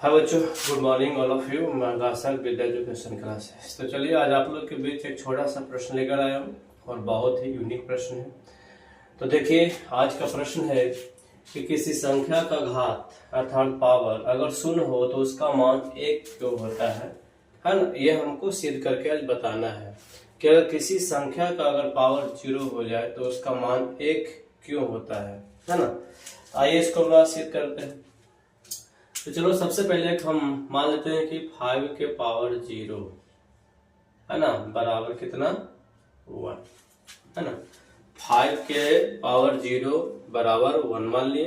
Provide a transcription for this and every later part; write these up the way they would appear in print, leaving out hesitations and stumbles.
हाय बच्चों, good morning all of you. मैं गासक विद्या education classes. तो चलिए आज आप लोग के बीच एक छोटा सा प्रश्न लेकर आया हूँ और बहुत ही यूनिक प्रश्न है। तो देखिए आज का प्रश्न है कि किसी संख्या का घात अर्थात पावर अगर शून्य हो तो उसका मान 1 क्यों होता है ना। ये हमको सिद्ध करके आज बताना है कि अगर किसी संख्या का अगर पावर 0 हो जाए तो उसका मान 1 क्यों होता है ना। आइए इसको हम सिद्ध करते हैं। तो चलो सबसे पहले हम मान लेते हैं कि 5 के पावर 0 है ना बराबर कितना 1 है ना। 5 के पावर 0 बराबर 1 मान लिए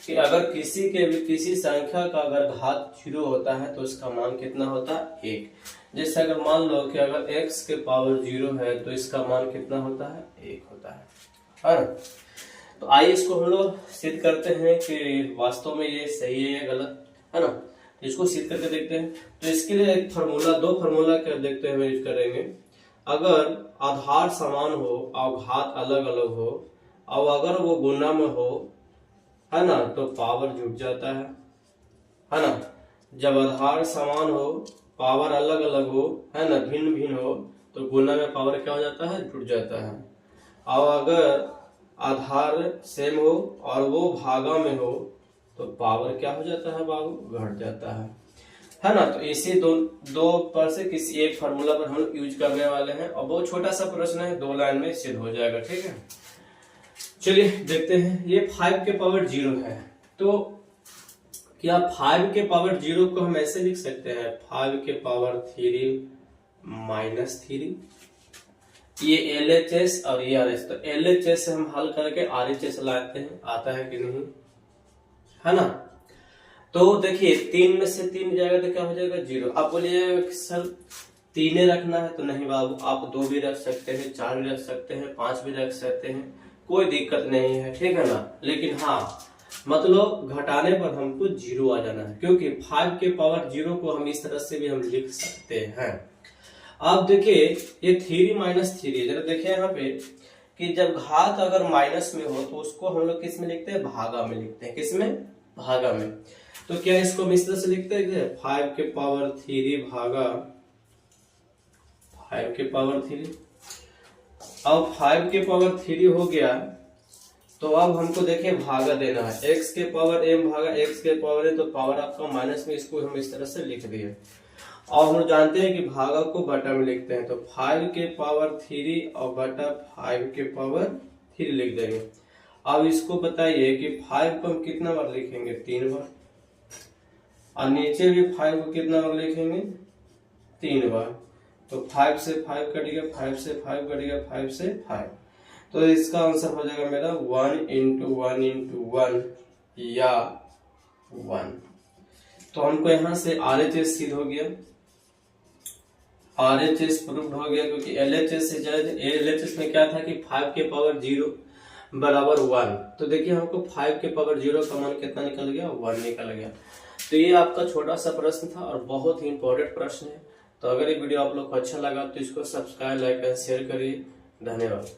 कि अगर किसी संख्या का अगर घात 0 होता है तो उसका मान कितना होता है 1। जैसे अगर मान लो कि अगर x के पावर 0 है तो इसका मान कितना होता है 1 होता है ना। तो आइए इसको हम लोग सिद्ध करते हैं कि वास्तव में ये सही है या गलत है ना। इसको सिद्ध करके देखते हैं। तो इसके लिए एक फार्मूला, दो फार्मूला कर देखते हैं, यूज करेंगे। अगर आधार समान हो और घात अलग अलग हो और अगर वो गुना में हो है ना तो पावर जुट जाता है ना। जब आधार समान हो पावर अलग अलग हो है ना, भिन्न भिन्न हो तो गुना में पावर क्या हो जाता है जुट जाता है। और अगर आधार सेम हो और वो भागा में हो तो पावर क्या हो जाता है बाबू घट जाता है ना। तो इसी दो पर से किसी एक फार्मूला पर हम यूज करने वाले हैं और बहुत छोटा सा प्रश्न है, 2 लाइन में सिद्ध हो जाएगा। ठीक है, चलिए देखते हैं। ये 5 के पावर 0 है तो क्या 5 के पावर 0 को हम ऐसे लिख सकते हैं 5 के पावर 3 माइनस 3। ये LHS और ये RHS, तो LHS से हम हल करके RHS लाते हैं, आता है कि नहीं है ना। तो देखिए 3 में से 3 जाएगा तो क्या हो जाएगा 0। आप बोलिए सर 3 रखना है तो नहीं बाबू, आप 2 भी रख सकते हैं, 4 भी रख सकते हैं, 5 भी रख सकते हैं, कोई दिक्कत नहीं है, ठीक है ना। लेकिन हाँ मतलब घटाने पर हमको 0 आ जाना है, क्योंकि 5 के पावर 0 को हम इस तरह से भी हम लिख सकते हैं। आप देखिए ये 3 माइनस 3, जरा देखिए यहाँ पे कि जब घात अगर माइनस में हो तो उसको हम लोग किस में लिखते हैं भागा में लिखते हैं, किसमें भागा में। तो क्या इसको हम इस तरह से लिखते हैं 5 के पावर 3 भागा 5 के पावर 3। अब 5 के पावर 3 हो गया तो अब हमको देखिए भागा देना है x के पावर m भागा x के पावर m, तो पावर आपका माइनस में, इसको हम इस तरह से लिख दिए। और हम जानते हैं कि भागा को बटा में लिखते हैं, तो 5 के पावर 3 और बटा 5 के पावर 3 लिख देंगे। अब इसको बताइए कि 5 को हम कितना बार लिखेंगे 3 बार, और नीचे भी 5 को कितना बार लिखेंगे 3 बार। तो 5 से 5 कट गया, 5 से 5 कट गया, 5 से 5, तो इसका आंसर हो जाएगा मेरा 1 × 1 × 1 या 1। तो हमको यहाँ से RHS सिद्ध हो गया, RHS प्रूव्ड हो गया, क्योंकि LHS से ज्यादा LHS में क्या था कि 5 के पावर 0 बराबर 1। तो देखिए हमको 5 के पावर 0 का मान कितना निकल गया 1 निकल गया। तो ये आपका छोटा सा प्रश्न था और बहुत ही इंपॉर्टेंट प्रश्न है। तो अगर ये वीडियो आप लोग को अच्छा लगा तो इसको सब्सक्राइब, लाइक एंड शेयर करिए। धन्यवाद।